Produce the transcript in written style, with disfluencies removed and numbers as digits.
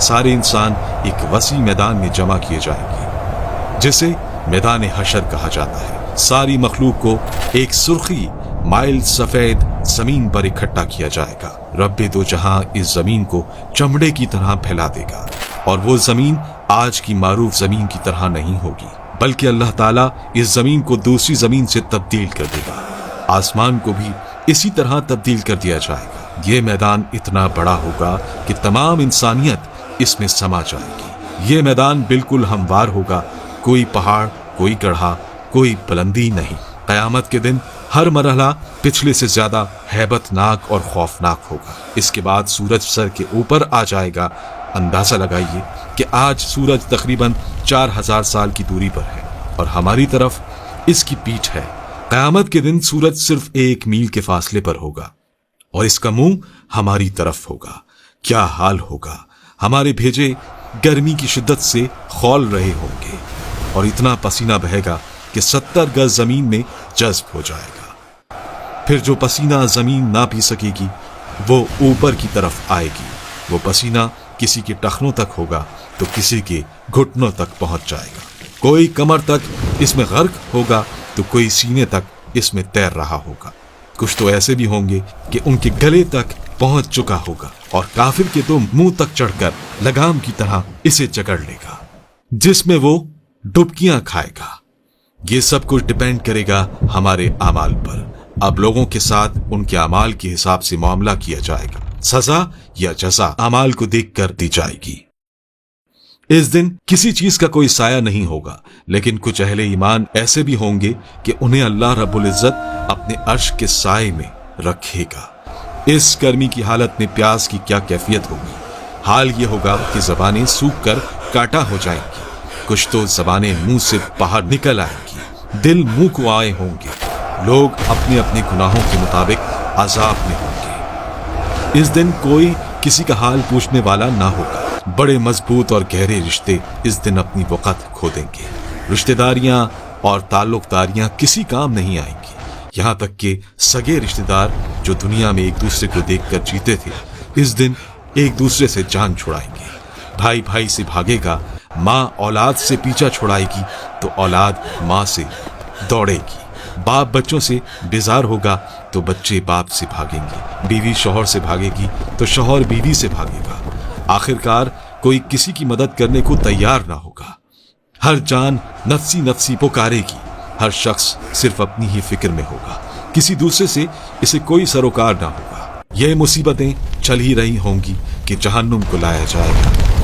सारे इंसान एक वसी मैदान में जमा किए जाएंगे जिसे मैदान हशर कहा जाता है। सारी मखलूक को एक सुर्खी माइल सफेद जमीन पर इकट्ठा किया जाएगा। रब्बे दो जहां इस जमीन को चमड़े की तरह फैला देगा और वो जमीन आज की मारूफ जमीन की तरह नहीं होगी, बल्कि अल्लाह ताला इस जमीन को दूसरी जमीन से तब्दील कर देगा। आसमान को भी इसी तरह तब्दील कर दिया जाएगा। ये मैदान इतना बड़ा होगा कि तमाम इंसानियत इसमें समा जाएगी। ये मैदान बिल्कुल हमवार होगा, कोई पहाड़, कोई गढ़ा, कोई बुलंदी नहीं। कयामत के दिन हर मरहला पिछले से ज्यादा हैबतनाक और खौफनाक होगा। इसके बाद सूरज सर के ऊपर आ जाएगा। अंदाजा लगाइए कि आज सूरज तकरीबन 4000 साल की दूरी पर है और हमारी तरफ इसकी पीठ है। कयामत के दिन सूरज सिर्फ 1 मील के फासले पर होगा और इसका मुंह हमारी तरफ होगा। क्या हाल होगा। हमारे भेजे गर्मी की शिद्दत से खौल रहे होंगे और इतना पसीना बहेगा कि 70 गज जमीन में जज्ब हो जाएगा। फिर जो पसीना जमीन ना पी सकेगी वो ऊपर की तरफ आएगी। वो पसीना किसी के टखनों तक होगा तो किसी के घुटनों तक पहुंच जाएगा। कोई कमर तक इसमें गर्क होगा तो कोई सीने तक इसमें तैर रहा होगा। कुछ तो ऐसे भी होंगे कि उनके गले तक पहुंच चुका होगा और काफिर के तो मुंह तक चढ़कर लगाम की तरह इसे जकड़ लेगा, जिसमें वो डुबकियां खाएगा। ये सब कुछ डिपेंड करेगा हमारे अमाल पर। अब लोगों के साथ उनके अमाल के हिसाब से मामला किया जाएगा। सजा या जजा अमाल को देखकर दी जाएगी। इस दिन किसी चीज का कोई साया नहीं होगा, लेकिन कुछ अहले ईमान ऐसे भी होंगे कि उन्हें अल्लाह रब्बुल इज्जत अपने अर्श के साए में रखेगा। इस गर्मी की हालत में प्यास की क्या कैफियत होगी। हाल ये होगा कि जबानें सूख कर काटा हो जाएंगी। कुछ तो जबानें मुंह से बाहर निकल आएंगी। दिल मुंह को आए होंगे। लोग अपने अपने गुनाहों के मुताबिक अजाब में होंगे। इस दिन कोई किसी का हाल पूछने वाला ना होगा। बड़े मजबूत और गहरे रिश्ते इस दिन अपनी वक़्त खो देंगे। रिश्तेदारियां और ताल्लुकदारियां किसी काम नहीं आएंगी। यहाँ तक कि सगे रिश्तेदार जो दुनिया में एक दूसरे को देखकर जीते थे, इस दिन एक दूसरे से जान छुड़ाएंगे। भाई भाई से भागेगा, माँ औलाद से पीछा छुड़ाएगी तो औलाद माँ से दौड़ेगी। बाप बच्चों से बेजार होगा तो बच्चे बाप से भागेंगे। बीवी शौहर से भागेगी तो शौहर बीवी से भागेगा। आखिरकार कोई किसी की मदद करने को तैयार ना होगा। हर जान नफसी नफसी पुकारेगी। हर शख्स सिर्फ अपनी ही फिक्र में होगा। किसी दूसरे से इसे कोई सरोकार ना होगा। ये मुसीबतें चल ही रही होंगी कि जहन्नुम को लाया जाएगा।